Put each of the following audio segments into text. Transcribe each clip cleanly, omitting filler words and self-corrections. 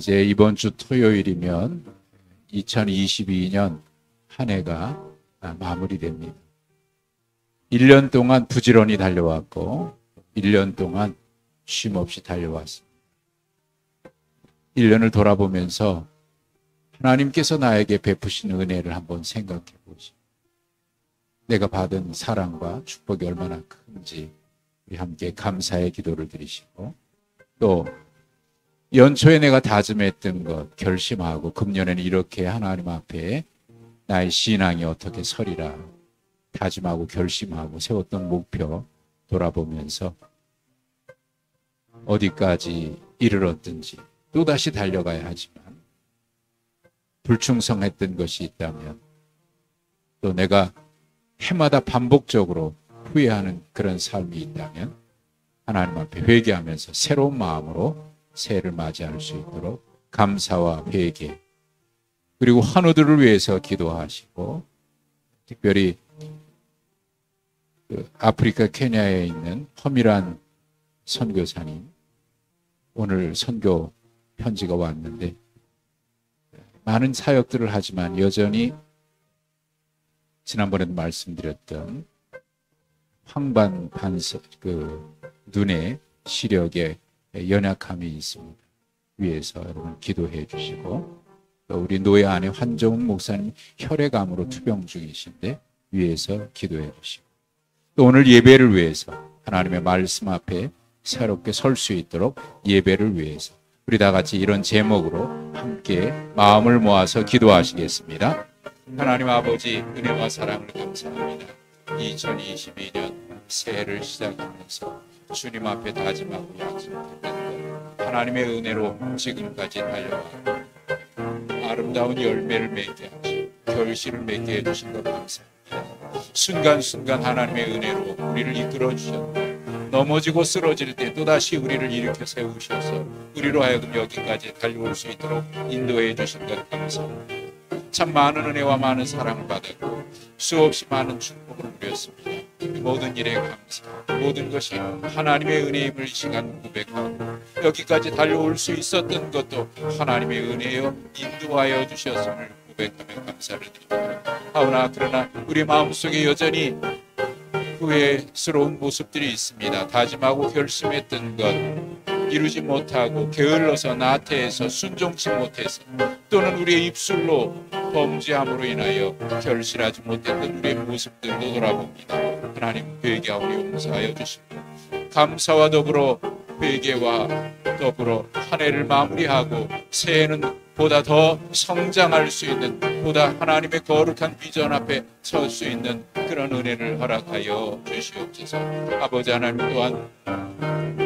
이제 이번 주 토요일이면 2022년 한 해가 마무리됩니다. 1년 동안 부지런히 달려왔고 1년 동안 쉼 없이 달려왔습니다. 1년을 돌아보면서 하나님께서 나에게 베푸신 은혜를 한번 생각해 보시고 내가 받은 사랑과 축복이 얼마나 큰지 우리 함께 감사의 기도를 드리시고 또 연초에 내가 다짐했던 것 결심하고 금년에는 이렇게 하나님 앞에 나의 신앙이 어떻게 서리라 다짐하고 결심하고 세웠던 목표 돌아보면서 어디까지 이르렀든지 또다시 달려가야 하지만 불충성했던 것이 있다면 또 내가 해마다 반복적으로 후회하는 그런 삶이 있다면 하나님 앞에 회개하면서 새로운 마음으로 새해를 맞이할 수 있도록 감사와 회개 그리고 환우들을 위해서 기도하시고 특별히 아프리카 케냐에 있는 허미란 선교사님 오늘 선교 편지가 왔는데 많은 사역들을 하지만 여전히 지난번에도 말씀드렸던 황반 반석 눈의 시력에 연약함이 있습니다. 위에서 여러분 기도해 주시고 또 우리 노예 안에 환정훈 목사님 혈액암으로 투병 중이신데 위에서 기도해 주시고 또 오늘 예배를 위해서 하나님의 말씀 앞에 새롭게 설 수 있도록 예배를 위해서 우리 다 같이 이런 제목으로 함께 마음을 모아서 기도하시겠습니다. 하나님 아버지 은혜와 사랑을 감사합니다. 2022년 새해를 시작하면서 주님 앞에 다짐하고 약속했던 것 하나님의 은혜로 지금까지 달려왔고 아름다운 열매를 맺게 하시고 결실을 맺게 해주신 것 감사합니다. 순간순간 하나님의 은혜로 우리를 이끌어 주셨고 넘어지고 쓰러질 때 또다시 우리를 일으켜 세우셔서 우리로 하여금 여기까지 달려올 수 있도록 인도해 주신 것 감사합니다. 참 많은 은혜와 많은 사랑을 받았고 수없이 많은 축복을 누렸습니다. 모든 일에 감사, 모든 것이 하나님의 은혜임을 이 시간 고백하고 여기까지 달려올 수 있었던 것도 하나님의 은혜여 인도하여 주셨음을 고백하며 감사를 드립니다. 그러나 우리 마음속에 여전히 후회스러운 모습들이 있습니다. 다짐하고 결심했던 것 이루지 못하고 게을러서 나태해서 순종치 못해서 또는 우리의 입술로 범죄함으로 인하여 결실하지 못했던 우리의 모습들도 돌아봅니다. 하나님 회개하오니 용서하여 주시고 감사와 더불어 회개와 더불어 한 해를 마무리하고 새해는 보다 더 성장할 수 있는 보다 하나님의 거룩한 비전 앞에 설 수 있는 그런 은혜를 허락하여 주시옵소서. 아버지 하나님 또한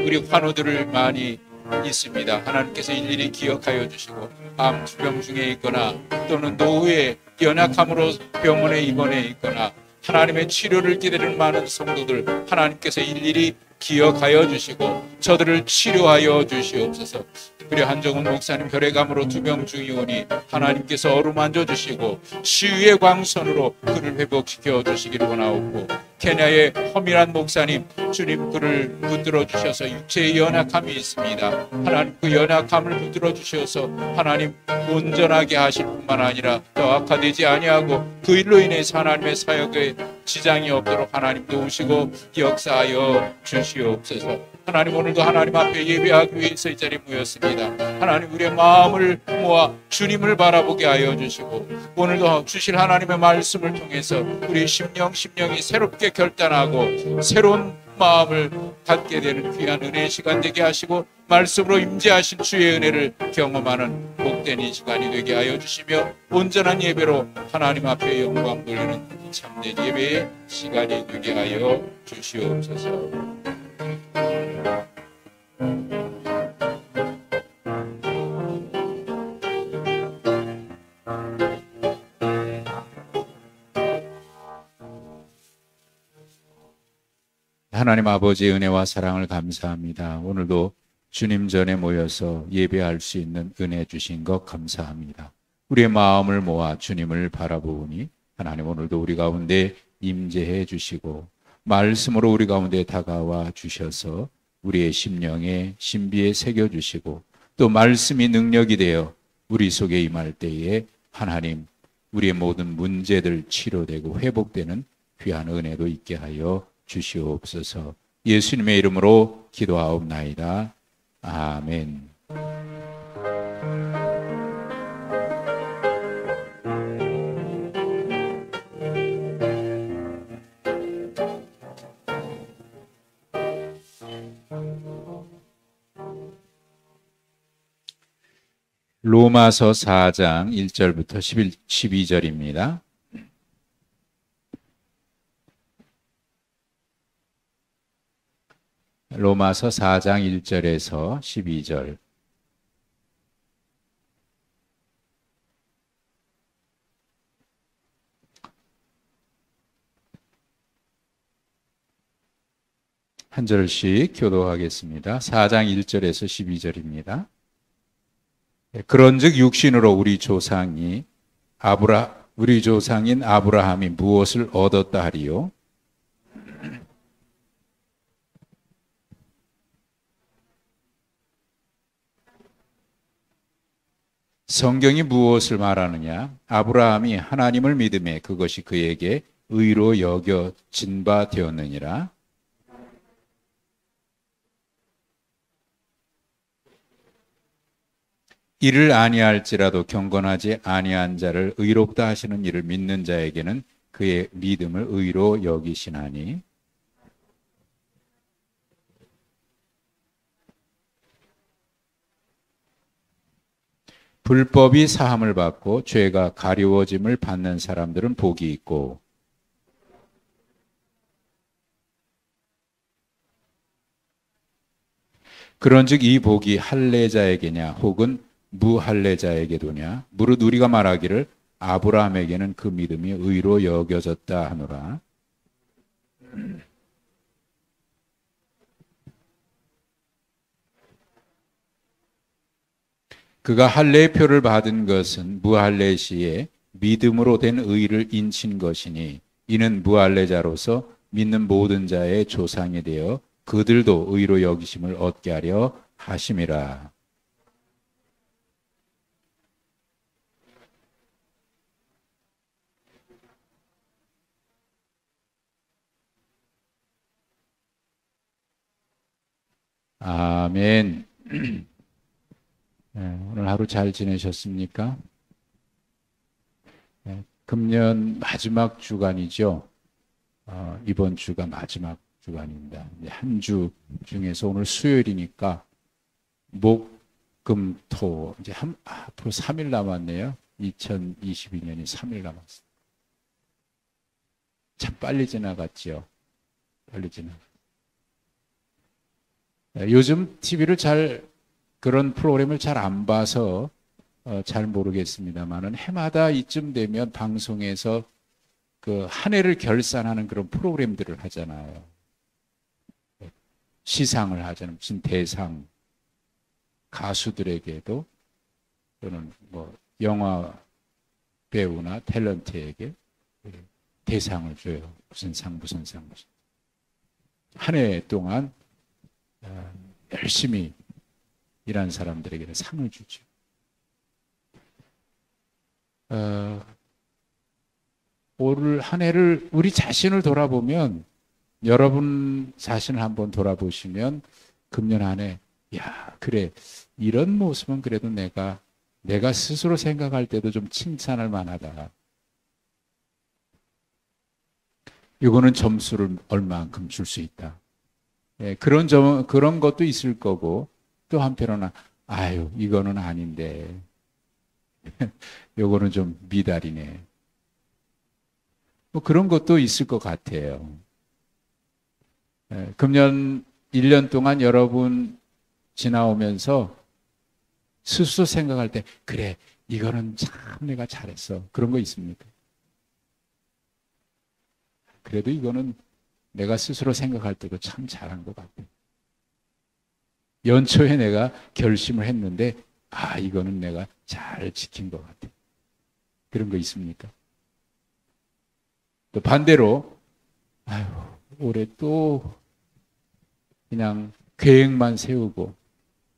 우리 환우들을 많이 있습니다. 하나님께서 일일이 기억하여 주시고 암 투병 중에 있거나 또는 노후에 연약함으로 병원에 입원해 있거나 하나님의 치료를 기다리는 많은 성도들 하나님께서 일일이 기억하여 주시고 저들을 치료하여 주시옵소서. 특별히 한정훈 목사님 혈액암으로 투병 중이오니 하나님께서 어루만져 주시고 치유의 광선으로 그를 회복시켜 주시기를 원하옵고 케냐의 허미란 목사님 주님 그를 붙들어 주셔서 육체의 연약함이 있습니다. 하나님 그 연약함을 붙들어 주셔서 하나님 온전하게 하실 뿐만 아니라 더 악화되지 아니하고 그 일로 인해서 하나님의 사역에 지장이 없도록 하나님 도우시고 역사하여 주시옵소서. 하나님 오늘도 하나님 앞에 예배하기 위해서 이 자리에 모였습니다. 하나님 우리의 마음을 모아 주님을 바라보게 하여 주시고 오늘도 주실 하나님의 말씀을 통해서 우리 심령이 새롭게 결단하고 새로운 마음을 갖게 되는 귀한 은혜의 시간 되게 하시고 말씀으로 임재하신 주의 은혜를 경험하는 복된 이 시간이 되게 하여 주시며 온전한 예배로 하나님 앞에 영광 돌리는 참된 예배의 시간이 되게 하여 주시옵소서. 하나님 아버지의 은혜와 사랑을 감사합니다. 오늘도 주님 전에 모여서 예배할 수 있는 은혜 주신 것 감사합니다. 우리의 마음을 모아 주님을 바라보니 하나님 오늘도 우리 가운데 임재해 주시고 말씀으로 우리 가운데 다가와 주셔서 우리의 심령에 신비에 새겨주시고 또 말씀이 능력이 되어 우리 속에 임할 때에 하나님 우리의 모든 문제들 치료되고 회복되는 귀한 은혜도 있게 하여 주시옵소서. 예수님의 이름으로 기도하옵나이다. 아멘. 로마서 4장 1절부터 12절입니다. 로마서 4장 1절에서 12절. 한 절씩 교도하겠습니다. 4장 1절에서 12절입니다. 그런즉 육신으로 우리 조상인 아브라함이 무엇을 얻었다 하리요? 성경이 무엇을 말하느냐? 아브라함이 하나님을 믿음에 그것이 그에게 의로 여겨진 바 되었느니라. 이를 아니할지라도 경건하지 아니한 자를 의롭다 하시는 이를 믿는 자에게는 그의 믿음을 의로 여기시나니. 불법이 사함을 받고 죄가 가리워짐을 받는 사람들은 복이 있고, 그런즉 이 복이 할례자에게냐 혹은 무할례자에게도냐? 무릇 우리가 말하기를 아브라함에게는 그 믿음이 의로 여겨졌다 하노라. 그가 할례의 표를 받은 것은 무할례 시에 믿음으로 된 의를 인친 것이니, 이는 무할례자로서 믿는 모든 자의 조상이 되어 그들도 의로 여기심을 얻게 하려 하심이라. 아멘. 오늘 하루 잘 지내셨습니까? 금년 마지막 주간이죠. 이번 주가 마지막 주간입니다. 한 주 중에서 오늘 수요일이니까 목, 금, 토 이제 앞으로 3일 남았네요. 2022년이 3일 남았어요. 참 빨리 지나갔지요. 빨리 지나갔어요. 요즘 TV를 그런 프로그램을 잘 안 봐서 잘 모르겠습니다만은 해마다 이쯤 되면 방송에서 그 한 해를 결산하는 그런 프로그램들을 하잖아요. 시상을 하잖아요. 무슨 대상, 가수들에게도 또는 뭐 영화 배우나 탤런트에게 대상을 줘요. 무슨 상. 한 해 동안 열심히 일한 사람들에게는 상을 주죠. 올 한 해를 우리 자신을 돌아보면, 여러분 자신을 한번 돌아보시면 금년 한 해, 야, 그래, 이런 모습은 그래도 내가 스스로 생각할 때도 좀 칭찬할 만하다. 이거는 점수를 얼마만큼 줄 수 있다. 그런 것도 있을 거고, 또 한편으로는 아유, 이거는 아닌데 요거는 좀 미달이네. 뭐 그런 것도 있을 것 같아요. 금년 1년 동안 여러분 지나오면서 스스로 생각할 때 그래, 이거는 참 내가 잘했어. 그런 거 있습니까? 그래도 이거는 내가 스스로 생각할 때도 참 잘한 것 같아. 연초에 내가 결심을 했는데 이거는 내가 잘 지킨 것 같아. 그런 거 있습니까? 또 반대로 올해 또 그냥 계획만 세우고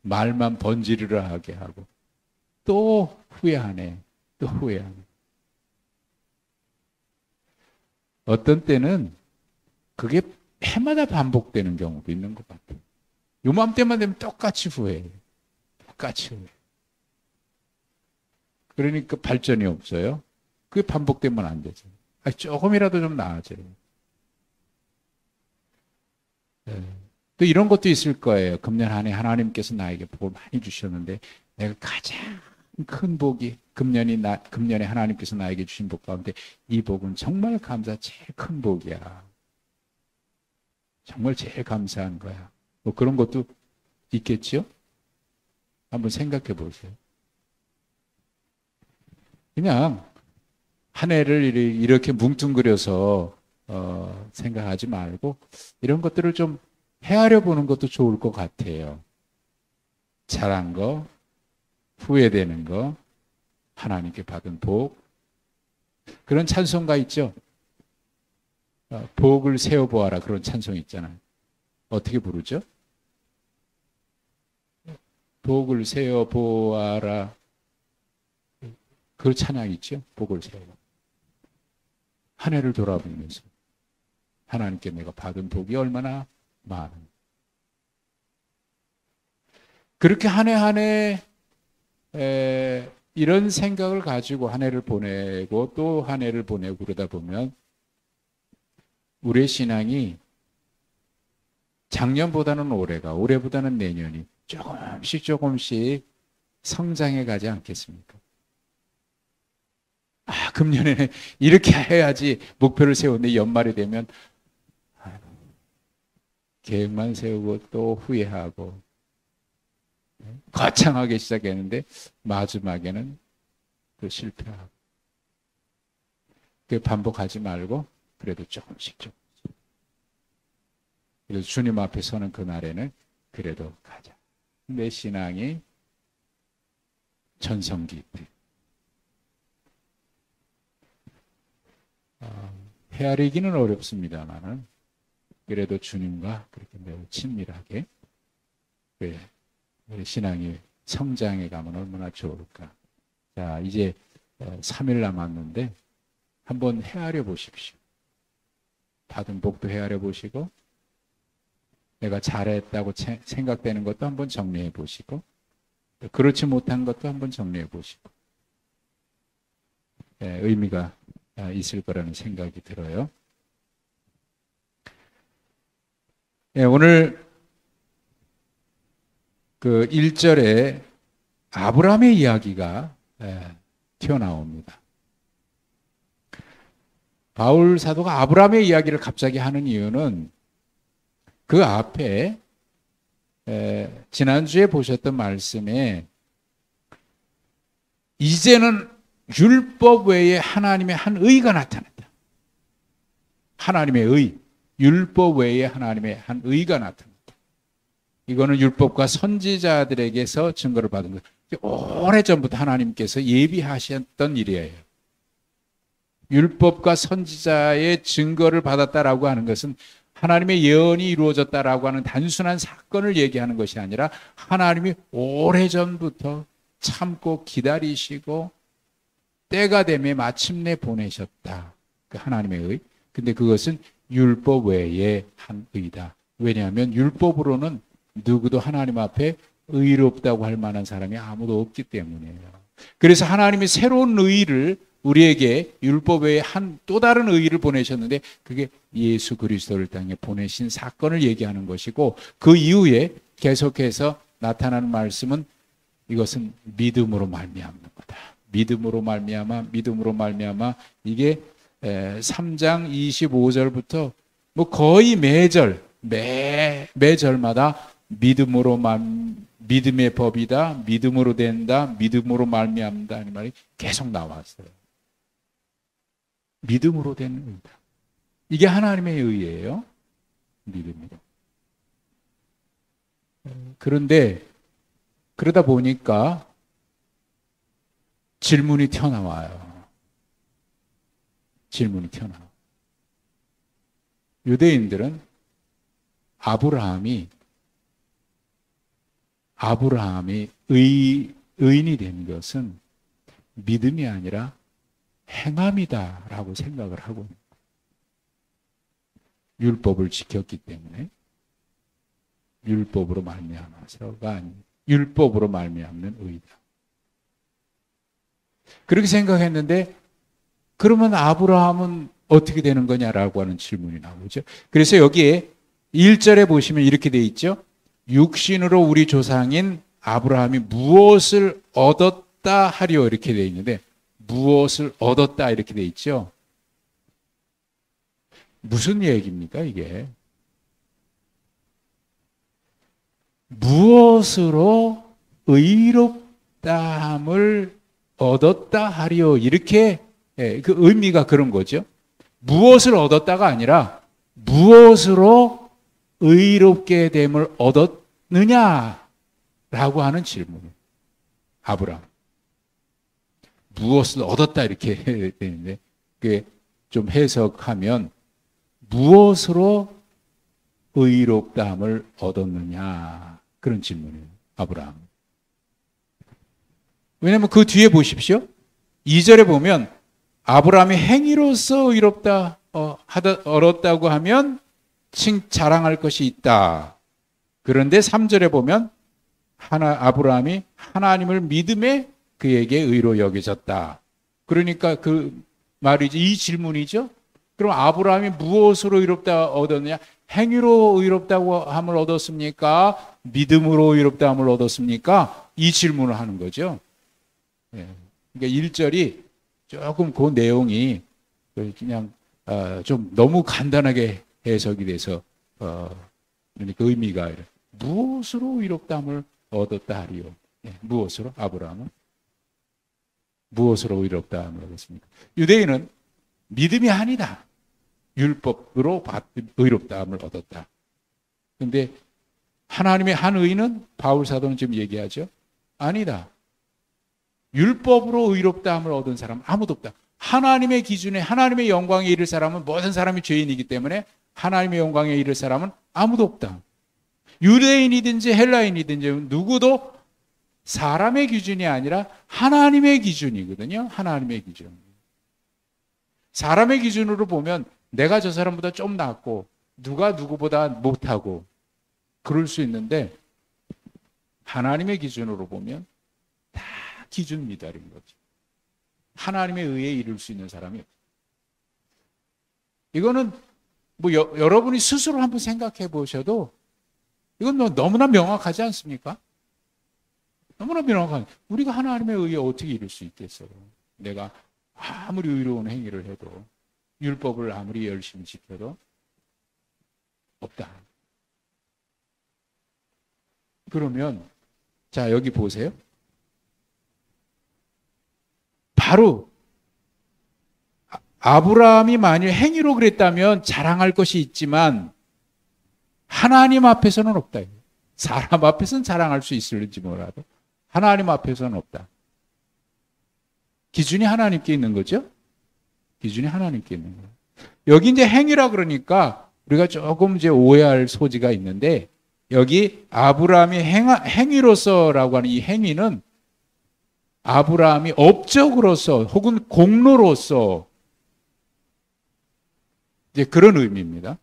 말만 번지르르 하게 하고 또 후회하네. 또 후회하네. 어떤 때는 그게 해마다 반복되는 경우도 있는 것 같아요. 요맘때만 되면 똑같이 후회해요. 똑같이 후회. 그러니까 발전이 없어요. 그게 반복되면 안 되죠. 조금이라도 좀 나아져요. 네. 또 이런 것도 있을 거예요. 금년 한 해 하나님께서 나에게 복을 많이 주셨는데 내가 가장 큰 복이 금년에 하나님께서 나에게 주신 복 가운데 이 복은 정말 제일 큰 복이야. 정말 제일 감사한 거야. 뭐 그런 것도 있겠죠? 한번 생각해 보세요. 그냥 한 해를 이렇게 뭉뚱그려서 생각하지 말고 이런 것들을 좀 헤아려 보는 것도 좋을 것 같아요. 잘한 거, 후회되는 거, 하나님께 받은 복. 그런 찬송가 있죠? 복을 세어보아라 그런 찬송 있잖아요. 어떻게 부르죠? 복을 세어보아라. 그 찬양 있죠? 복을 세워. 한 해를 돌아보면서 하나님께 내가 받은 복이 얼마나 많은. 그렇게 한 해 한 해 이런 생각을 가지고 한 해를 보내고 또 한 해를 보내고 그러다 보면 우리의 신앙이 작년보다는 올해보다는 내년이 조금씩 성장해 가지 않겠습니까? 금년에는 이렇게 해야지 목표를 세웠는데 연말이 되면 계획만 세우고 또 후회하고 거창하게 시작했는데 마지막에는 또 실패하고. 그 반복하지 말고 그래도 조금씩. 그래서 주님 앞에 서는 그날에는 그래도 가자. 내 신앙이 전성기 때. 헤아리기는 어렵습니다만은 그래도 주님과 그렇게 매우 친밀하게 우리 신앙이 성장해 가면 얼마나 좋을까. 자, 이제 3일 남았는데 한번 헤아려 보십시오. 받은 복도 헤아려 보시고 내가 잘했다고 생각되는 것도 한번 정리해 보시고 그렇지 못한 것도 한번 정리해 보시고 의미가 있을 거라는 생각이 들어요. 오늘 그 1절에 아브라함의 이야기가 튀어나옵니다. 바울 사도가 아브라함의 이야기를 갑자기 하는 이유는 그 앞에 지난주에 보셨던 말씀에 이제는 율법 외에 하나님의 한 의가 나타났다. 하나님의 의, 율법 외에 하나님의 한 의가 나타났다. 이거는 율법과 선지자들에게서 증거를 받은 것. 오래전부터 하나님께서 예비하셨던 일이에요. 율법과 선지자의 증거를 받았다라고 하는 것은 하나님의 예언이 이루어졌다라고 하는 단순한 사건을 얘기하는 것이 아니라 하나님이 오래전부터 참고 기다리시고 때가 되매 마침내 보내셨다. 그 하나님의 의. 근데 그것은 율법 외의 한 의다. 왜냐하면 율법으로는 누구도 하나님 앞에 의롭다고 할 만한 사람이 아무도 없기 때문이에요. 그래서 하나님이 새로운 의를 우리에게 율법 외에 한 또 다른 의를 보내셨는데 그게 예수 그리스도를 땅에 보내신 사건을 얘기하는 것이고 그 이후에 계속해서 나타나는 말씀은 이것은 믿음으로 말미암는 거다. 믿음으로 말미암아 이게 3장 25절부터 뭐 거의 매절마다 믿음의 법이다, 믿음으로 된다, 믿음으로 말미암다 이 말이 계속 나왔어요. 믿음으로 되는 의다. 이게 하나님의 의예요. 믿음이다. 그런데 그러다 보니까 질문이 튀어나와요. 유대인들은 아브라함이 아브라함이 의인이 된 것은 믿음이 아니라 행함이다라고 생각을 하고 있는 거예요. 율법을 지켰기 때문에 율법으로 말미암아서가 아닌 율법으로 말미암는 의다. 그렇게 생각했는데 그러면 아브라함은 어떻게 되는 거냐라고 하는 질문이 나오죠. 그래서 여기에 1절에 보시면 이렇게 돼 있죠. 육신으로 우리 조상인 아브라함이 무엇을 얻었다 하리오 이렇게 돼 있는데 무엇을 얻었다 이렇게 돼 있죠. 무슨 얘기입니까 이게? 무엇으로 의롭다함을 얻었다 하리오 이렇게 그 의미가 그런 거죠. 무엇을 얻었다가 아니라 무엇으로 의롭게 됨을 얻었느냐라고 하는 질문이에요. 아브라함 무엇을 얻었다 이렇게 되는데 그게 좀 해석하면 무엇으로 의롭다함을 얻었느냐 그런 질문이에요. 아브라함. 왜냐하면 그 뒤에 보십시오. 2절에 보면 아브라함이 행위로서 의롭다 얻었다고 하면 자랑할 것이 있다. 그런데 3절에 보면 아브라함이 하나님을 믿음에 그에게 의로 여겨졌다. 그러니까 그 말이지 이 질문이죠. 그럼 아브라함이 무엇으로 의롭다 얻었느냐? 행위로 의롭다고 함을 얻었습니까? 믿음으로 의롭다함을 얻었습니까? 이 질문을 하는 거죠. 그러니까 1절이 조금 그 내용이 그냥 좀 너무 간단하게 해석이 돼서 그러니까 의미가 무엇으로 의롭다함을 얻었다 하리요. 무엇으로? 아브라함은 무엇으로 의롭다함을 얻었습니까? 유대인은 믿음이 아니다. 율법으로 의롭다함을 얻었다. 그런데 하나님의 한 의인은 바울 사도는 지금 얘기하죠. 아니다. 율법으로 의롭다함을 얻은 사람은 아무도 없다. 하나님의 기준에 하나님의 영광에 이를 사람은 모든 사람이 죄인이기 때문에 하나님의 영광에 이를 사람은 아무도 없다. 유대인이든지 헬라인이든지 누구도 사람의 기준이 아니라 하나님의 기준이거든요. 하나님의 기준. 사람의 기준으로 보면 내가 저 사람보다 좀 낫고 누가 누구보다 못하고 그럴 수 있는데 하나님의 기준으로 보면 다 기준 미달인 거죠. 하나님의 의에 이룰 수 있는 사람이 없어요. 이거는 뭐 여러분이 스스로 한번 생각해 보셔도 이건 너무나 명확하지 않습니까? 너무나 명확한. 우리가 하나님의 의에 어떻게 이룰 수 있겠어요? 내가 아무리 의로운 행위를 해도 율법을 아무리 열심히 지켜도 없다. 그러면 자 여기 보세요. 바로 아브라함이 만일 행위로 그랬다면 자랑할 것이 있지만 하나님 앞에서는 없다. 사람 앞에서는 자랑할 수 있을지 몰라도 하나님 앞에서는 없다. 기준이 하나님께 있는 거죠? 기준이 하나님께 있는 거예요. 여기 이제 행위라 그러니까 우리가 조금 이제 오해할 소지가 있는데 여기 아브라함이 행위로서라고 하는 이 행위는 아브라함이 업적으로서 혹은 공로로서 이제 그런 의미입니다.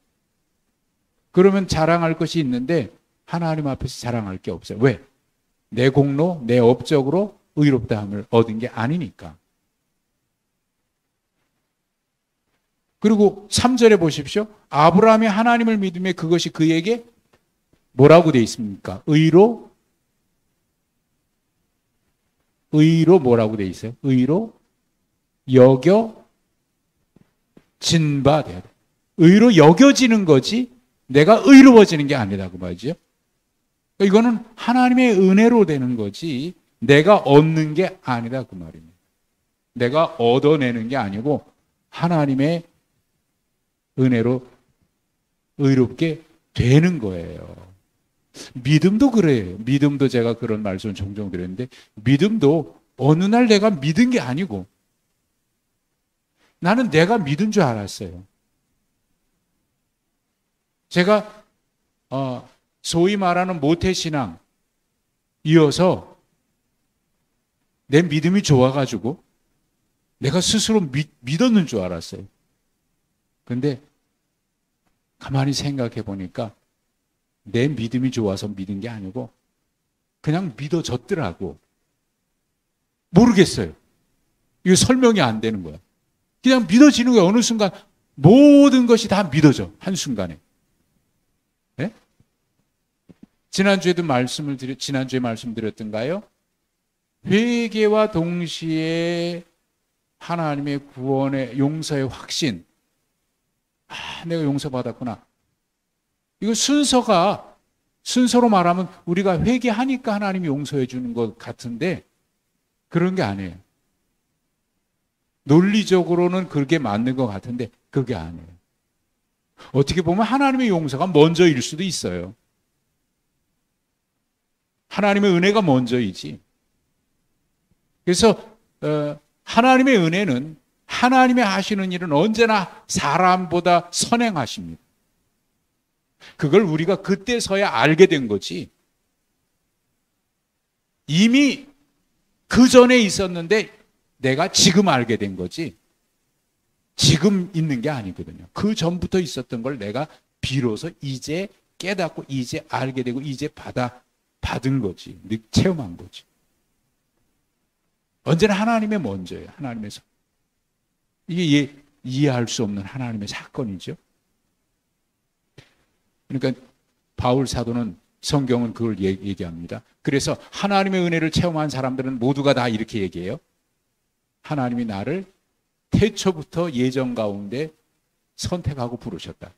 그러면 자랑할 것이 있는데 하나님 앞에서 자랑할 게 없어요. 왜? 내 공로, 내 업적으로 의롭다함을 얻은 게 아니니까. 그리고 3절에 보십시오. 아브라함이 하나님을 믿음에 그것이 그에게 뭐라고 되어 있습니까? 의로 뭐라고 되어 있어요? 의로 여겨진 바 돼야 돼. 의로 여겨지는 거지 내가 의로워지는 게 아니다 그 말이죠. 이거는 하나님의 은혜로 되는 거지 내가 얻는 게 아니다 그 말입니다. 내가 얻어내는 게 아니고 하나님의 은혜로 의롭게 되는 거예요. 믿음도 그래요. 믿음도 제가 그런 말씀을 종종 드렸는데 믿음도 어느 날 내가 믿은 게 아니고 나는 내가 믿은 줄 알았어요. 제가 소위 말하는 모태신앙 이어서 내 믿음이 좋아가지고 내가 스스로 믿었는 줄 알았어요. 근데 가만히 생각해 보니까 내 믿음이 좋아서 믿은 게 아니고 그냥 믿어졌더라고. 모르겠어요. 이거 설명이 안 되는 거야. 그냥 믿어지는 거야. 어느 순간 모든 것이 다 믿어져. 한순간에. 네? 지난주에 말씀드렸던가요? 회개와 동시에 하나님의 구원의 용서의 확신. 내가 용서받았구나. 이거 순서로 말하면 우리가 회개하니까 하나님이 용서해 주는 것 같은데 그런 게 아니에요. 논리적으로는 그게 맞는 것 같은데 그게 아니에요. 어떻게 보면 하나님의 용서가 먼저일 수도 있어요. 하나님의 은혜가 먼저이지. 그래서 하나님의 은혜는 하나님이 하시는 일은 언제나 사람보다 선행하십니다. 그걸 우리가 그때서야 알게 된 거지. 이미 그 전에 있었는데 내가 지금 알게 된 거지. 지금 있는 게 아니거든요. 그 전부터 있었던 걸 내가 비로소 이제 깨닫고 이제 알게 되고 이제 받은 거지. 체험한 거지. 언제나 하나님의 먼저예요. 하나님에서. 이게 이해할 수 없는 하나님의 사건이죠. 그러니까 바울 사도는 성경은 그걸 얘기합니다. 그래서 하나님의 은혜를 체험한 사람들은 모두가 다 이렇게 얘기해요. 하나님이 나를 태초부터 예정 가운데 선택하고 부르셨다.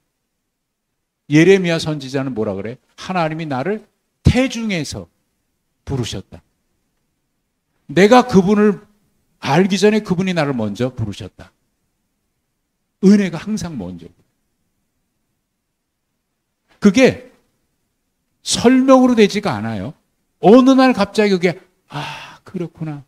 예레미야 선지자는 뭐라 그래? 하나님이 나를 태중에서 부르셨다. 내가 그분을 알기 전에 그분이 나를 먼저 부르셨다. 은혜가 항상 먼저. 그게 설명으로 되지가 않아요. 어느 날 갑자기 그게 그렇구나.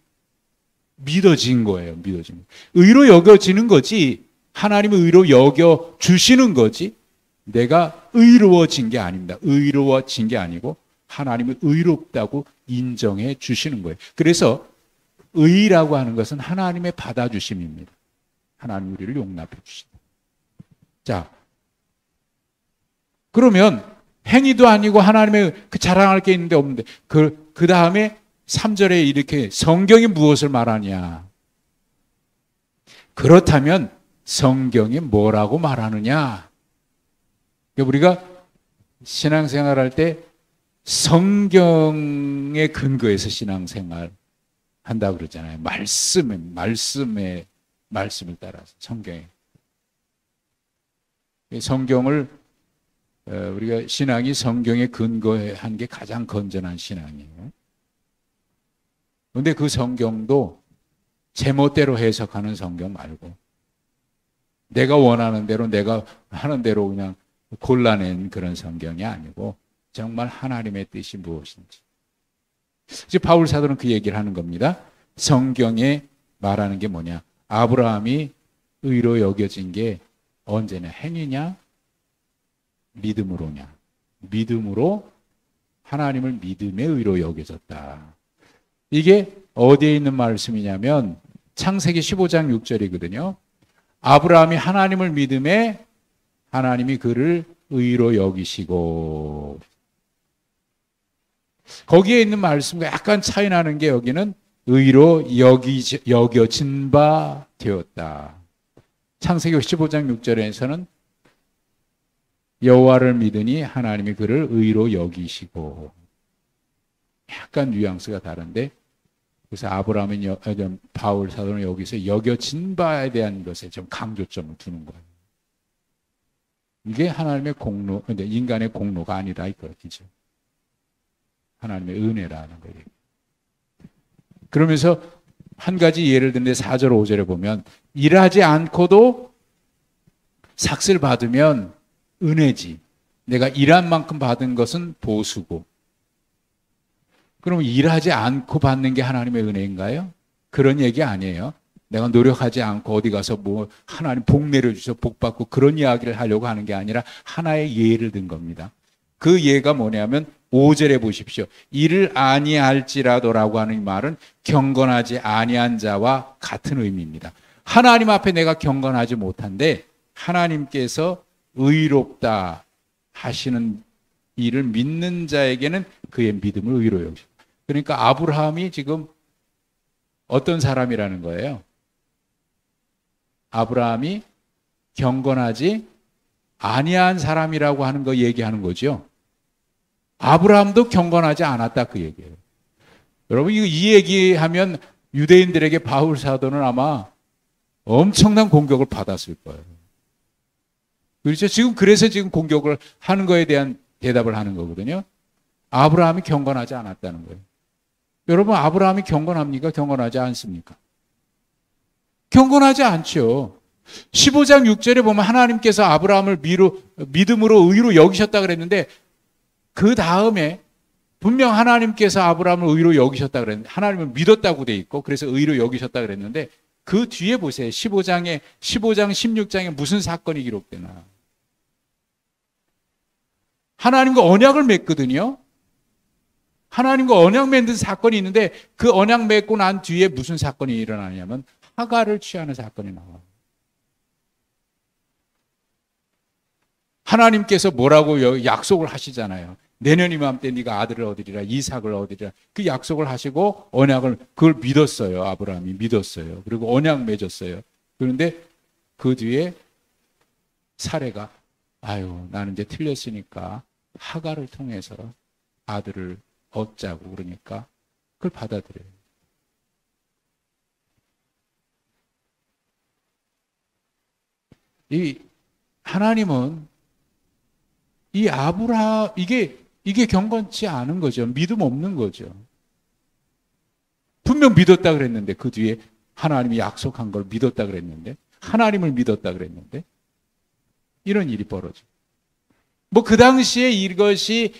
믿어진 거예요. 믿어진 거. 의로 여겨지는 거지. 하나님의 의로 여겨 주시는 거지. 내가 의로워진 게 아닙니다. 의로워진 게 아니고 하나님이 의롭다고 인정해 주시는 거예요. 그래서 의라고 하는 것은 하나님의 받아주심입니다. 하나님 우리를 용납해 주신다. 자, 그러면 행위도 아니고 하나님의 그 자랑할 게 있는데 없는데 그 다음에 3절에 이렇게 성경이 무엇을 말하냐? 그렇다면 성경이 뭐라고 말하느냐? 우리가 신앙생활할 때 성경에 근거해서 신앙생활 한다 그러잖아요. 말씀을 따라서 성경을 우리가 신앙이 성경에 근거한 게 가장 건전한 신앙이에요. 그런데 그 성경도 제멋대로 해석하는 성경 말고 내가 원하는 대로 내가 하는 대로 그냥 골라낸 그런 성경이 아니고 정말 하나님의 뜻이 무엇인지. 이제 바울 사도는 그 얘기를 하는 겁니다. 성경에 말하는 게 뭐냐? 아브라함이 의로 여겨진 게 언제냐? 행위냐? 믿음으로냐? 믿음으로 하나님을 믿음의 의로 여겨졌다. 이게 어디에 있는 말씀이냐면 창세기 15장 6절이거든요. 아브라함이 하나님을 믿음에 하나님이 그를 의로 여기시고, 거기에 있는 말씀과 약간 차이 나는 게 여기는 의로 여겨진 바 되었다. 창세기 15장 6절에서는 여호와를 믿으니 하나님이 그를 의로 여기시고, 약간 뉘앙스가 다른데, 그래서 바울 사도는 여기서 여겨진 바에 대한 것에 좀 강조점을 두는 거예요. 이게 하나님의 공로, 근데 인간의 공로가 아니다 이거죠. 하나님의 은혜라는 거예요. 그러면서 한 가지 예를 드는데 4절 5절에 보면 일하지 않고도 삭슬 받으면 은혜지. 내가 일한 만큼 받은 것은 보수고. 그럼 일하지 않고 받는 게 하나님의 은혜인가요? 그런 얘기 아니에요. 내가 노력하지 않고 어디 가서 뭐 하나님 복 내려주셔서 복 받고 그런 이야기를 하려고 하는 게 아니라 하나의 예를 든 겁니다. 그 예가 뭐냐면 5절에 보십시오. 이를 아니할지라도라고 하는 이 말은 경건하지 아니한 자와 같은 의미입니다. 하나님 앞에 내가 경건하지 못한데 하나님께서 의롭다 하시는 이를 믿는 자에게는 그의 믿음을 의로 여기죠. 그러니까 아브라함이 지금 어떤 사람이라는 거예요? 아브라함이 경건하지 아니한 사람이라고 하는 거 얘기하는 거죠. 아브라함도 경건하지 않았다 그 얘기예요. 여러분 이 얘기하면 유대인들에게 바울 사도는 아마 엄청난 공격을 받았을 거예요. 그렇죠? 그래서 지금 공격을 하는 거에 대한 대답을 하는 거거든요. 아브라함이 경건하지 않았다는 거예요. 여러분 아브라함이 경건합니까? 경건하지 않습니까? 경건하지 않죠. 15장 6절에 보면 하나님께서 아브라함을 믿음으로 의로 여기셨다 그랬는데 그 다음에 분명 하나님께서 아브라함을 의로 여기셨다 그랬는데 하나님을 믿었다고 돼 있고 그래서 의로 여기셨다 그랬는데 그 뒤에 보세요. 15장 16장에 무슨 사건이 기록되나. 하나님과 언약을 맺거든요. 하나님과 언약 맺는 사건이 있는데 그 언약 맺고 난 뒤에 무슨 사건이 일어나냐면 하가를 취하는 사건이 나와요. 하나님께서 뭐라고 약속을 하시잖아요. 내년 이맘때 네가 아들을 얻으리라, 이삭을 얻으리라. 그 약속을 하시고 언약을 그걸 믿었어요. 아브라함이 믿었어요. 그리고 언약 맺었어요. 그런데 그 뒤에 사례가 나는 이제 틀렸으니까 하가를 통해서 아들을 얻자고 그러니까 그걸 받아들여요. 이 하나님은 이 아브라함 이게 경건치 않은 거죠. 믿음 없는 거죠. 분명 믿었다 그랬는데 그 뒤에 하나님이 약속한 걸 믿었다 그랬는데 하나님을 믿었다 그랬는데 이런 일이 벌어져. 그 당시에 이것이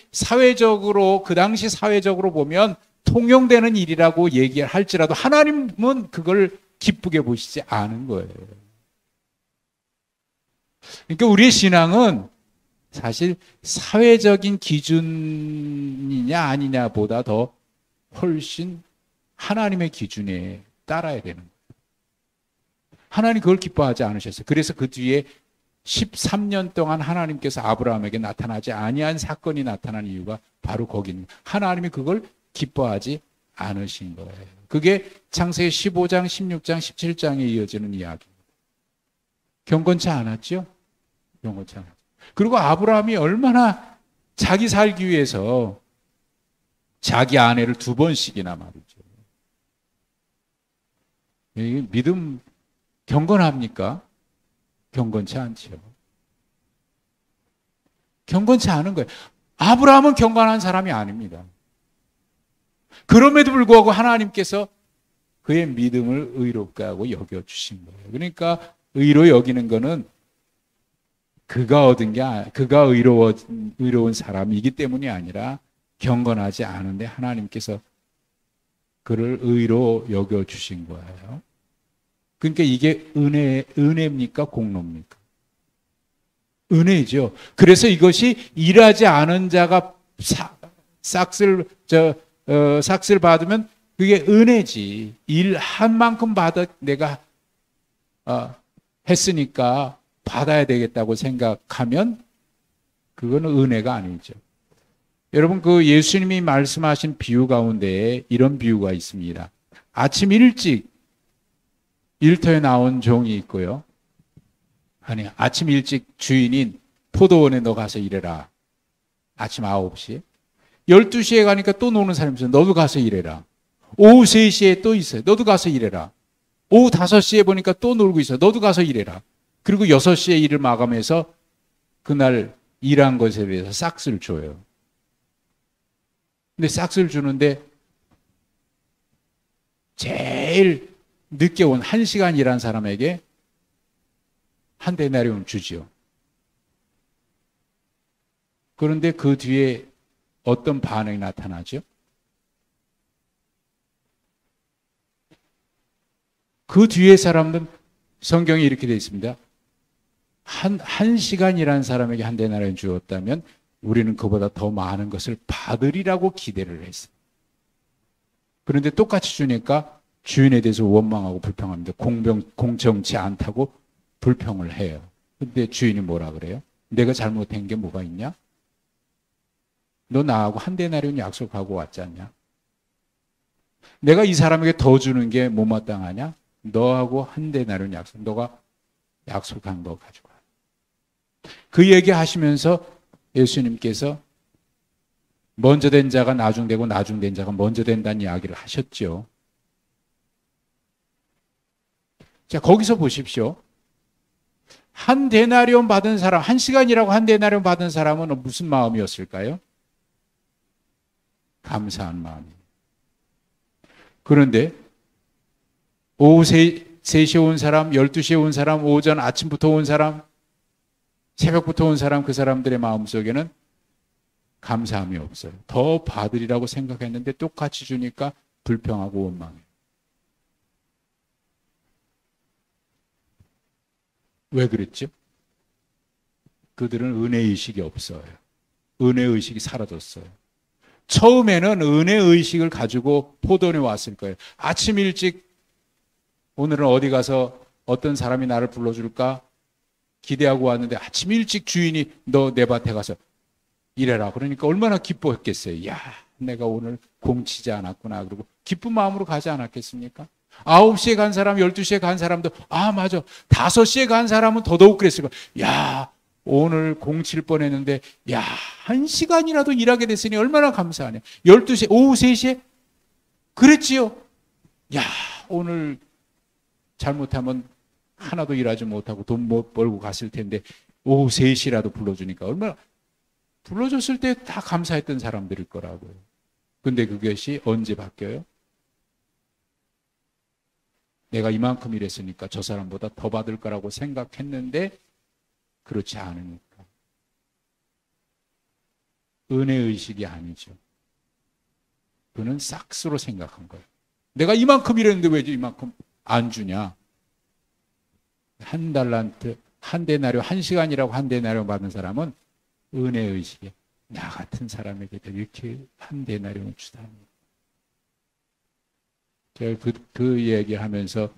그 당시 사회적으로 보면 통용되는 일이라고 얘기할지라도 하나님은 그걸 기쁘게 보시지 않은 거예요. 그러니까 우리의 신앙은 사실 사회적인 기준이냐 아니냐보다 더 훨씬 하나님의 기준에 따라야 되는 거예요. 하나님 그걸 기뻐하지 않으셨어요. 그래서 그 뒤에 13년 동안 하나님께서 아브라함에게 나타나지 아니한 사건이 나타난 이유가 바로 거기입니다. 하나님이 그걸 기뻐하지 않으신 거예요. 그게 창세기 15장, 16장, 17장에 이어지는 이야기입니다. 경건치 않았죠? 경건치 않았죠. 그리고 아브라함이 얼마나 자기 살기 위해서 자기 아내를 2번씩이나 말이죠. 믿음 경건합니까? 경건치 않죠. 경건치 않은 거예요. 아브라함은 경건한 사람이 아닙니다. 그럼에도 불구하고 하나님께서 그의 믿음을 의롭게 하고 여겨주신 거예요. 그러니까 의로 여기는 거는 그가 얻은 게 그가 의로운 사람이기 때문이 아니라 경건하지 않은데 하나님께서 그를 의로 여겨주신 거예요. 그러니까 이게 은혜입니까? 공로입니까? 은혜죠. 그래서 이것이 일하지 않은 자가 싹쓸 받으면 그게 은혜지. 일한 만큼 내가 했으니까 받아야 되겠다고 생각하면 그거는 은혜가 아니죠. 여러분 그 예수님이 말씀하신 비유 가운데 이런 비유가 있습니다. 아침 일찍 일터에 나온 종이 있고요. 아침 일찍 주인인 포도원에 너 가서 일해라. 아침 9시에. 12시에 가니까 또 노는 사람이 있어요. 너도 가서 일해라. 오후 3시에 또 있어요. 너도 가서 일해라. 오후 5시에 보니까 또 놀고 있어요. 너도 가서 일해라. 그리고 6시에 일을 마감해서 그날 일한 것에 대해서 싹스를 줘요. 근데 싹스를 주는데 제일 늦게 온 1시간 일한 사람에게 한 데나리온 주지요. 그런데 그 뒤에 어떤 반응이 나타나죠? 그 뒤에 사람들은 성경에 이렇게 되어 있습니다. 한 시간 일한 사람에게 한 데나리온 주었다면 우리는 그보다 더 많은 것을 받으리라고 기대를 했어요. 그런데 똑같이 주니까 주인에 대해서 원망하고 불평합니다. 공정치 않다고 불평을 해요. 근데 주인이 뭐라 그래요? 내가 잘못한 게 뭐가 있냐? 너 나하고 한 데나리온 약속하고 왔지 않냐? 내가 이 사람에게 더 주는 게 못마땅하냐? 너하고 한 데나리온 약속, 너가 약속한 거 가지고 와. 그 얘기 하시면서 예수님께서 먼저 된 자가 나중되고 나중된 자가 먼저 된다는 이야기를 하셨죠. 자, 거기서 보십시오. 한 데나리온 받은 사람, 한 시간이라고 한 데나리온 받은 사람은 무슨 마음이었을까요? 감사한 마음이에요. 그런데 오후 3시에 온 사람, 12시에 온 사람, 오전 아침부터 온 사람, 새벽부터 온 사람, 그 사람들의 마음속에는 감사함이 없어요. 더 받으리라고 생각했는데 똑같이 주니까 불평하고 원망해요. 왜 그랬죠? 그들은 은혜의식이 없어요. 은혜의식이 사라졌어요. 처음에는 은혜의식을 가지고 포도원에 왔을 거예요. 아침 일찍 오늘은 어디 가서 어떤 사람이 나를 불러줄까 기대하고 왔는데 아침 일찍 주인이 너 내 밭에 가서 일해라. 그러니까 얼마나 기뻐했겠어요. 야, 내가 오늘 공치지 않았구나. 그리고 기쁜 마음으로 가지 않았겠습니까? 9시에 간 사람, 12시에 간 사람도 아 맞아. 5시에 간 사람은 더더욱 그랬을 거야. 야, 오늘 공칠 뻔했는데 야, 1시간이라도 일하게 됐으니 얼마나 감사하냐. 12시, 오후 3시에 그랬지요. 야, 오늘 잘못하면 하나도 일하지 못하고 돈 못 벌고 갔을 텐데 오후 3시라도 불러주니까 얼마나 불러줬을 때 다 감사했던 사람들일 거라고요. 근데 그것이 언제 바뀌어요? 내가 이만큼 일했으니까 저 사람보다 더 받을 거라고 생각했는데 그렇지 않으니까. 은혜의식이 아니죠. 그는 싹스로 생각한 거예요. 내가 이만큼 일했는데 왜 이만큼 안 주냐? 한 달란트, 한 데나리온, 1시간이라고 한 데나리온 받은 사람은 은혜의식에 나 같은 사람에게도 이렇게 한 데나리온을 주다니. 제가 그 얘기를 하면서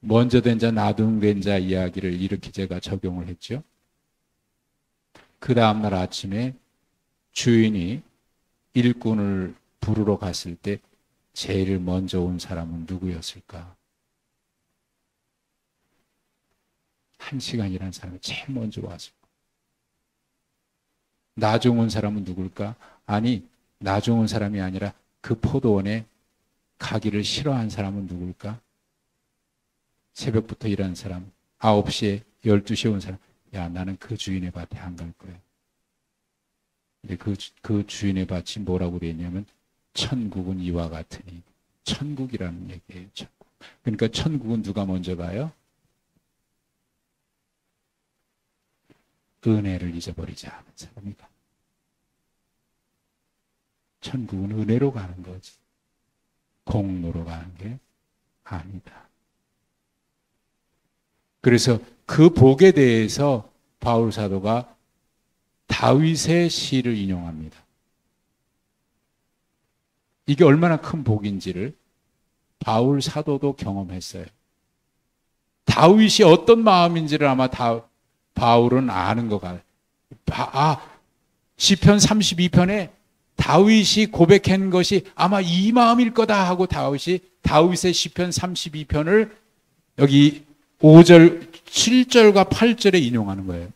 먼저 된 자, 나중된 자 이야기를 이렇게 제가 적용을 했죠. 그 다음날 아침에 주인이 일꾼을 부르러 갔을 때 제일 먼저 온 사람은 누구였을까? 1시간이라는 사람이 제일 먼저 왔을 거야. 나중 온 사람은 누굴까? 아니, 나중 온 사람이 아니라 그 포도원에 가기를 싫어한 사람은 누굴까? 새벽부터 일한 사람, 9시에, 12시에 온 사람. 야, 나는 그 주인의 밭에 안 갈 거야. 근데 그 주인의 밭이 뭐라고 되어 있냐면 천국은 이와 같으니. 천국이라는 얘기예요. 천국. 그러니까 천국은 누가 먼저 가요? 은혜를 잊어버리지 않은 사람이 가. 천국은 은혜로 가는 거지. 공로로 가는 게 아니다. 그래서 그 복에 대해서 바울 사도가 다윗의 시를 인용합니다. 이게 얼마나 큰 복인지를 바울 사도도 경험했어요. 다윗이 어떤 마음인지를 아마 바울은 아는 것 같아요. 시편 32편에 다윗이 고백한 것이 아마 이 마음일 거다 하고 다윗의 시편 32편을 여기 5절, 7절과 8절에 인용하는 거예요.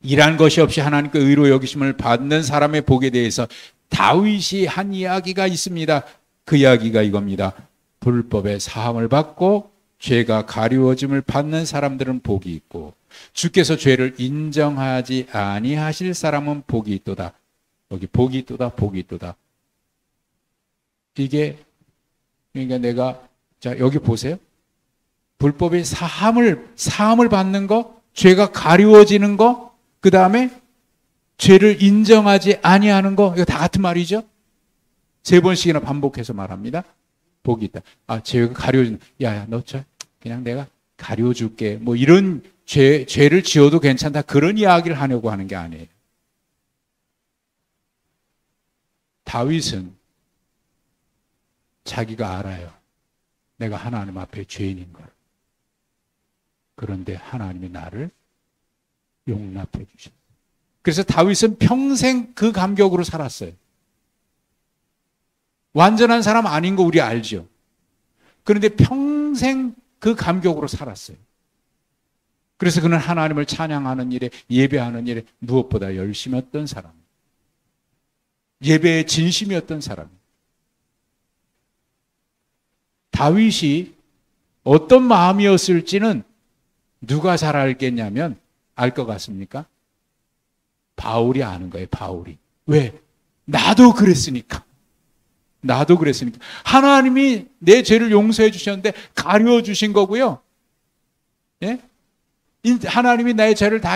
일한 것이 없이 하나님께 의로 여기심을 받는 사람의 복에 대해서 다윗이 한 이야기가 있습니다. 그 이야기가 이겁니다. 불법의 사함을 받고 죄가 가리워짐을 받는 사람들은 복이 있고 주께서 죄를 인정하지 아니하실 사람은 복이 있도다. 여기 복이 있도다, 복이 있도다. 이게 그러니까 내가 자 여기 보세요. 불법의 사함을 받는 거, 죄가 가리워지는 거, 그 다음에 죄를 인정하지 아니하는 거, 이거 다 같은 말이죠. 3번씩이나 반복해서 말합니다. 복이 있다. 죄가 가리워지는. 야야, 너 그냥 내가 가리워줄게. 뭐 이런 죄를 지어도 괜찮다. 그런 이야기를 하려고 하는 게 아니에요. 다윗은 자기가 알아요. 내가 하나님 앞에 죄인인 걸. 그런데 하나님이 나를 용납해 주셨어요. 그래서 다윗은 평생 그 감격으로 살았어요. 완전한 사람 아닌 거 우리 알죠. 그런데 평생 그 감격으로 살았어요. 그래서 그는 하나님을 찬양하는 일에, 예배하는 일에 무엇보다 열심이었던 사람. 예배에 진심이었던 사람. 다윗이 어떤 마음이었을지는 누가 잘 알겠냐면 알 것 같습니까? 바울이 아는 거예요. 바울이. 왜? 나도 그랬으니까. 나도 그랬으니까. 하나님이 내 죄를 용서해 주셨는데 가려워 주신 거고요. 예? 하나님이 나의 죄를 다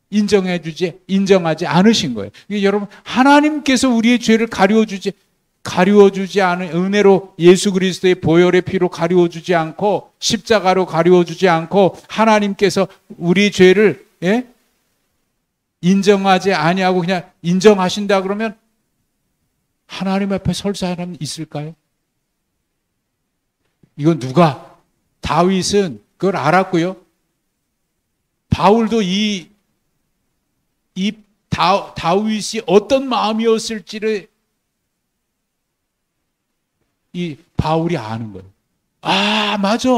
인정하지 않으신 거예요. 여러분, 하나님께서 우리의 죄를 가려워 주지 않은 은혜로 예수 그리스도의 보혈의 피로 가려워 주지 않고 십자가로 가려워 주지 않고 하나님께서 우리 죄를 인정하지 아니하고 그냥 인정하신다 그러면 하나님 앞에 설 사람 있을까요? 이건 누가? 다윗은 그걸 알았고요. 바울도 이 다윗이 어떤 마음이었을지를 이 바울이 아는 거예요. 아, 맞아.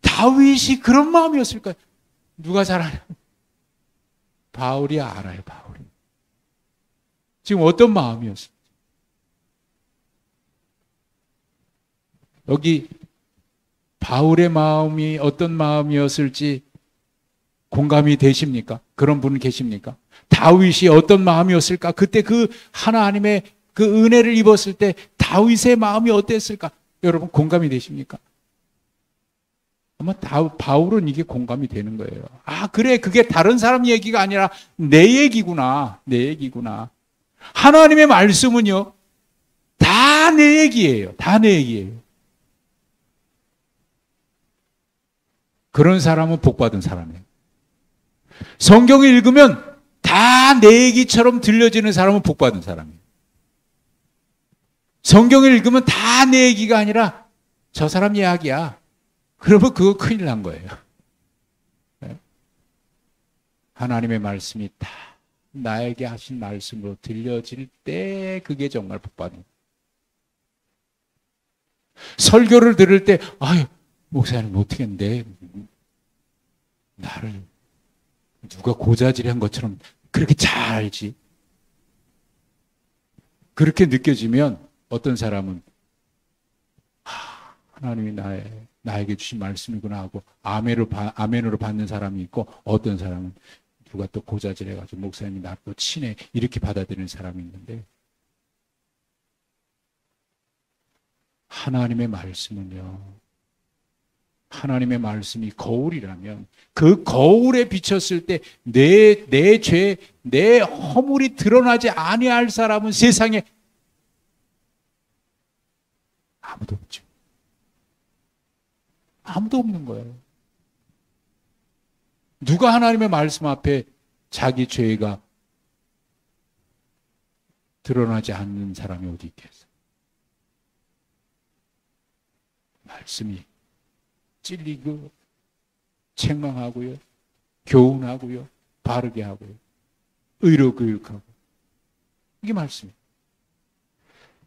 다윗이 그런 마음이었을까요? 누가 잘 아냐? 바울이 알아요, 바울이. 지금 어떤 마음이었을까? 여기 바울의 마음이 어떤 마음이었을지 공감이 되십니까? 그런 분 계십니까? 다윗이 어떤 마음이었을까? 그때 그 하나님의 그 은혜를 입었을 때 다윗의 마음이 어땠을까? 여러분 공감이 되십니까? 아마 바울은 이게 공감이 되는 거예요. 아, 그래, 그게 다른 사람 얘기가 아니라 내 얘기구나. 내 얘기구나. 하나님의 말씀은요, 다 내 얘기예요. 다 내 얘기예요. 그런 사람은 복받은 사람이에요. 성경을 읽으면 다 내 얘기처럼 들려지는 사람은 복받은 사람이에요. 성경을 읽으면 다 내 얘기가 아니라 저 사람 이야기야. 그러면 그거 큰일 난 거예요. 하나님의 말씀이 다 나에게 하신 말씀으로 들려질 때 그게 정말 복받은 거예요. 설교를 들을 때 아유, 목사님 어떻게 했는데 나를 누가 고자질한 것처럼 그렇게 잘 알지. 그렇게 느껴지면 어떤 사람은 하나님이 나에게 주신 말씀이구나 하고 아멘으로 받는 사람이 있고, 어떤 사람은 누가 또 고자질해가지고 목사님이 나를 또 치네 이렇게 받아들이는 사람이 있는데, 하나님의 말씀은요, 하나님의 말씀이 거울이라면 그 거울에 비쳤을 때 내 죄, 내 허물이 드러나지 아니할 사람은 세상에 아무도 없죠. 아무도 없는 거예요. 누가 하나님의 말씀 앞에 자기 죄가 드러나지 않는 사람이 어디 있겠어요? 말씀이 찔리고 책망하고요, 교훈하고요, 바르게 하고요, 의로 교육하고, 이게 말씀이에요.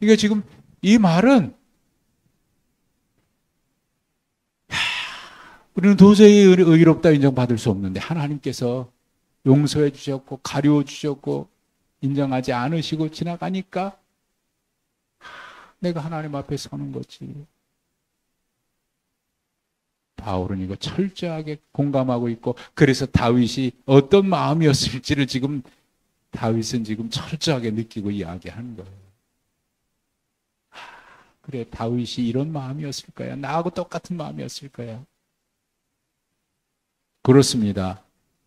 이게 지금 이 말은 우리는 도저히 의롭다 인정받을 수 없는데 하나님께서 용서해 주셨고 가려워 주셨고 인정하지 않으시고 지나가니까 내가 하나님 앞에 서는 거지. 바울은 이거 철저하게 공감하고 있고, 그래서 다윗이 어떤 마음이었을지를 지금 다윗은 지금 철저하게 느끼고 이야기하는 거예요. 그래, 다윗이 이런 마음이었을 거야. 나하고 똑같은 마음이었을 거야. 그렇습니다.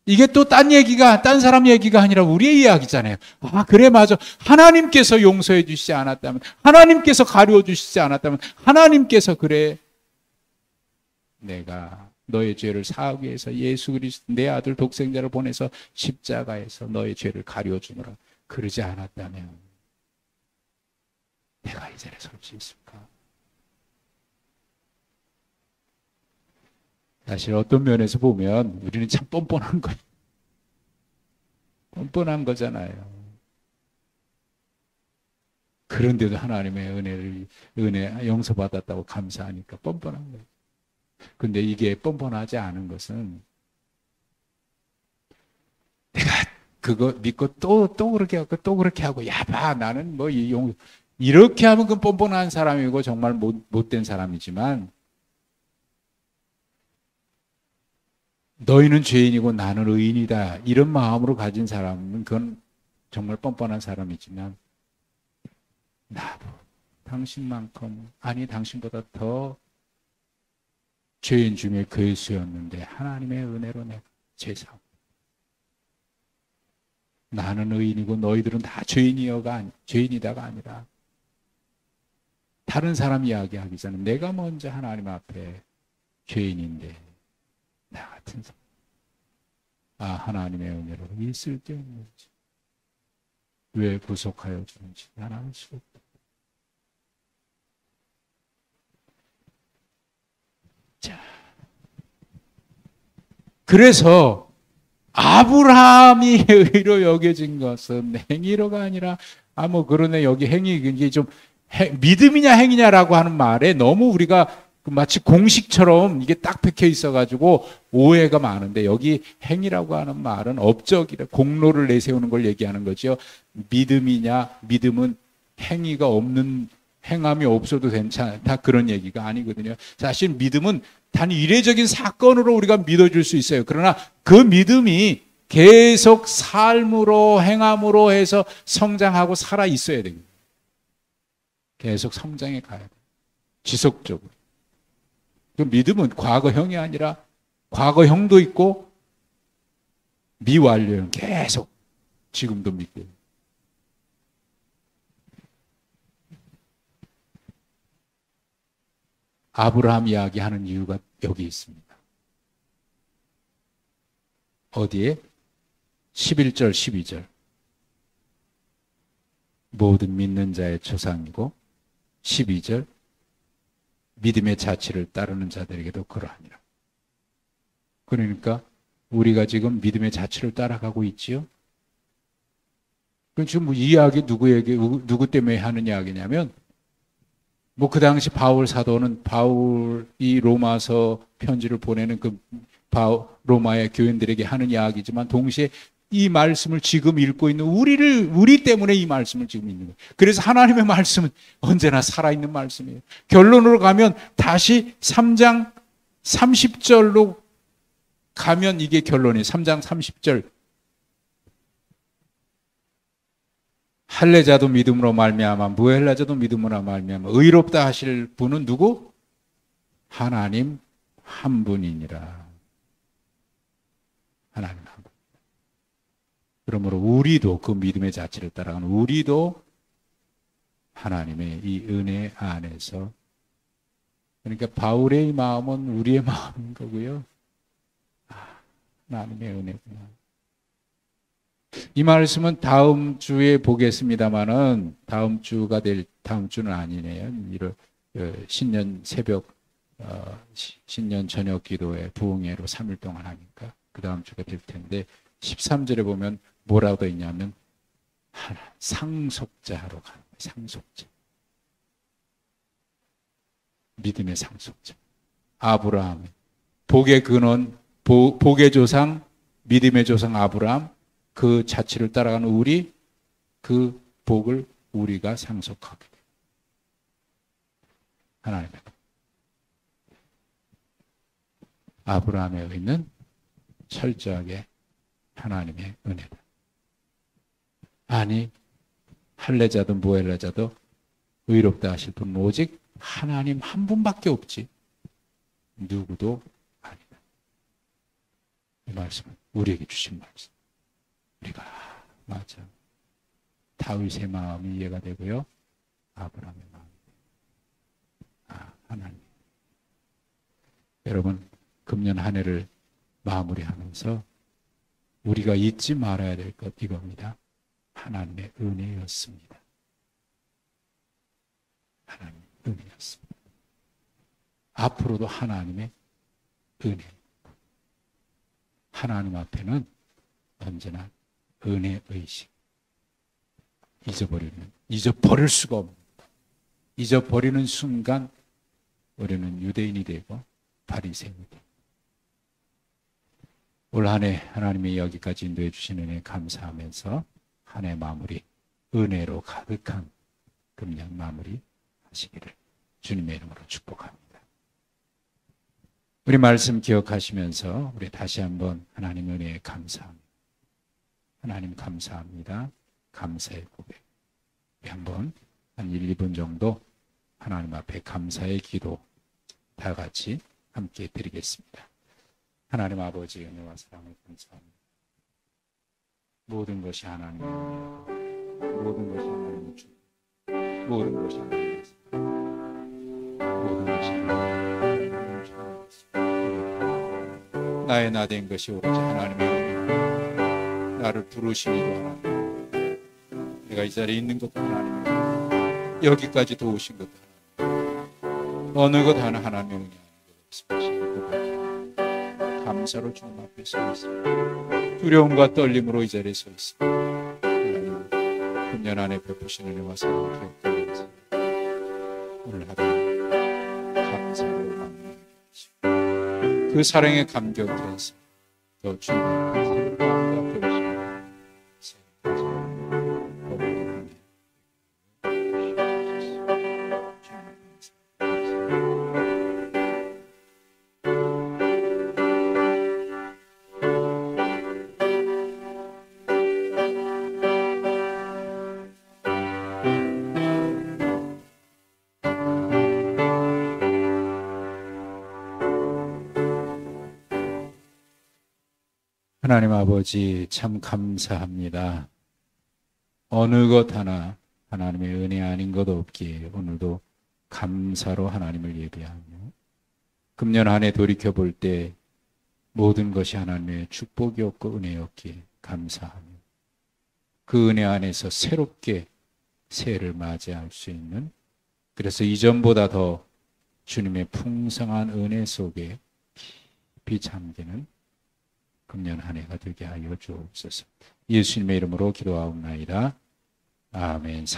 이게 또 딴 사람 얘기가 아니라 우리의 이야기잖아요. 아, 그래, 맞아. 하나님께서 용서해 주시지 않았다면, 하나님께서 가려워 주시지 않았다면, 하나님께서 그래, 내가 너의 죄를 사하기 위해서 예수 그리스도 내 아들 독생자를 보내서 십자가에서 너의 죄를 가려워 주노라. 그러지 않았다면 내가 이 자리에 설 수 있을까? 사실 어떤 면에서 보면 우리는 참 뻔뻔한 거예요. 뻔뻔한 거잖아요. 그런데도 하나님의 은혜 용서받았다고 감사하니까 뻔뻔한 거예요. 근데 이게 뻔뻔하지 않은 것은 내가 그거 믿고 또 그렇게 하고 또 그렇게 하고 야 봐 나는 뭐 이렇게 하면 그건 뻔뻔한 사람이고 정말 못된 사람이지만 너희는 죄인이고 나는 의인이다 이런 마음으로 가진 사람은 그건 정말 뻔뻔한 사람이지만 나도 당신만큼 아니 당신보다 더 죄인 중에 괴수였는데 하나님의 은혜로 내가 죄사하고 나는 의인이고 너희들은 다 죄인이다가 아니라 다른 사람 이야기하기 전에 내가 먼저 하나님 앞에 죄인인데 나 같은 사람 하나님의 은혜로 있을 때 없는지 왜 구속하여 주는지 난 알 수 없다. 자, 그래서 아브라함이 의로 여겨진 것은 행위로가 아니라 그러네 여기 행위 이게 좀 믿음이냐 행위냐라고 하는 말에 너무 우리가 마치 공식처럼 이게 딱 박혀 있어가지고 오해가 많은데 여기 행위라고 하는 말은 업적이라 공로를 내세우는 걸 얘기하는 거죠. 믿음은 행위가 없는 행함이 없어도 괜찮다 그런 얘기가 아니거든요. 사실 믿음은 단 이례적인 사건으로 우리가 믿어줄 수 있어요. 그러나 그 믿음이 계속 삶으로 행함으로 해서 성장하고 살아 있어야 됩니다. 계속 성장해 가야 돼요. 지속적으로. 그 믿음은 과거형이 아니라 과거형도 있고 미완료형 계속 지금도 믿고 있어요. 아브라함 이야기하는 이유가 여기 있습니다. 어디에? 11절, 12절. 모든 믿는 자의 조상이고 12절. 믿음의 자취를 따르는 자들에게도 그러하니라. 그러니까 우리가 지금 믿음의 자취를 따라가고 있지요. 그럼 지금 이 이야기 누구 때문에 하는 이야기냐면 그 당시 바울 사도는 바울이 로마서 편지를 보내는 로마의 교인들에게 하는 이야기지만 동시에 이 말씀을 지금 읽고 있는 우리 때문에 이 말씀을 지금 읽는 거예요. 그래서 하나님의 말씀은 언제나 살아있는 말씀이에요. 결론으로 가면 다시 3장 30절로 가면 이게 결론이에요. 3장 30절. 할례자도 믿음으로 말미암아 무할례자도 믿음으로 말미암아 의롭다 하실 분은 누구? 하나님 한 분이니라. 하나님 한 분. 그러므로 우리도 그 믿음의 자취를 따라가는 우리도 하나님의 이 은혜 안에서 그러니까 바울의 마음은 우리의 마음인 거고요. 하나님의 은혜구나. 이 말씀은 다음 주에 보겠습니다만은 다음 주는 아니네요. 신년 새벽 신년 저녁 기도회 부흥회로 3일 동안 하니까 그 다음 주가 될 텐데 13절에 보면 뭐라고 되어 있냐면 상속자로 가는 거예요. 상속자. 믿음의 상속자. 아브라함. 복의 근원, 복의 조상, 믿음의 조상 아브라함. 그 자취를 따라가는 우리, 그 복을 우리가 상속하게 돼요. 하나님의 아브라함에 있는 철저하게 하나님의 은혜다. 아니 할례자도 무할례자도 의롭다 하실 분은 오직 하나님 한 분밖에 없지 누구도 아니다. 이 말씀은 우리에게 주신 말씀. 우리가 맞아. 다윗의 마음이 이해가 되고요. 아브라함의 마음이 하나님. 여러분 금년 한 해를 마무리하면서 우리가 잊지 말아야 될 것 이겁니다. 하나님의 은혜였습니다. 하나님의 은혜였습니다. 앞으로도 하나님의 은혜. 하나님 앞에는 언제나 은혜 의식. 잊어버릴 수가 없는. 잊어버리는 순간 우리는 유대인이 되고 바리새인이 되고. 올 한 해 하나님이 여기까지 인도해 주신 은혜 감사하면서 한 해 마무리 은혜로 가득한 금년 마무리 하시기를 주님의 이름으로 축복합니다. 우리 말씀 기억하시면서 우리 다시 한번 하나님 은혜에 감사합니다. 하나님 감사합니다. 감사의 고백. 우리 한번 한 1, 2분 정도 하나님 앞에 감사의 기도 다 같이 함께 드리겠습니다. 하나님 아버지 은혜와 사랑을 감사합니다. 모든 것이 하나님의 은혜고 모든 것이 하나님의 주, 모든 것이 하나님의 사랑, 모든 것이 하나님의 주. 나의 나 된 것이 오로지 하나님의 은혜. 나를 부르시니도 하나님. 내가 이 자리에 있는 것도 하나님의 은혜. 여기까지 도우신 것도 하나님. 어느 것 하나 하나님의 은혜. 감사로 주님 앞에 서 있습니다. 두려움과 떨림으로 이 자리에 서 있습니다. 하나님, 금년 안에 베푸신 은혜와 사랑을 기억하면서 오늘 하루 감사로 마무리하게 하시고 그 사랑에 감격해서 더 주님 앞에 마음과 배우시고 하나님 아버지 참 감사합니다. 어느 것 하나 하나님의 은혜 아닌 것 없기에 오늘도 감사로 하나님을 예배하며 금년 한 해 돌이켜볼 때 모든 것이 하나님의 축복이었고 은혜였기에 감사하며 그 은혜 안에서 새롭게 새해를 맞이할 수 있는 그래서 이전보다 더 주님의 풍성한 은혜 속에 깊이 잠기는 금년 한 해가 되게 하여 주옵소서. 예수님의 이름으로 기도하옵나이다. 아멘.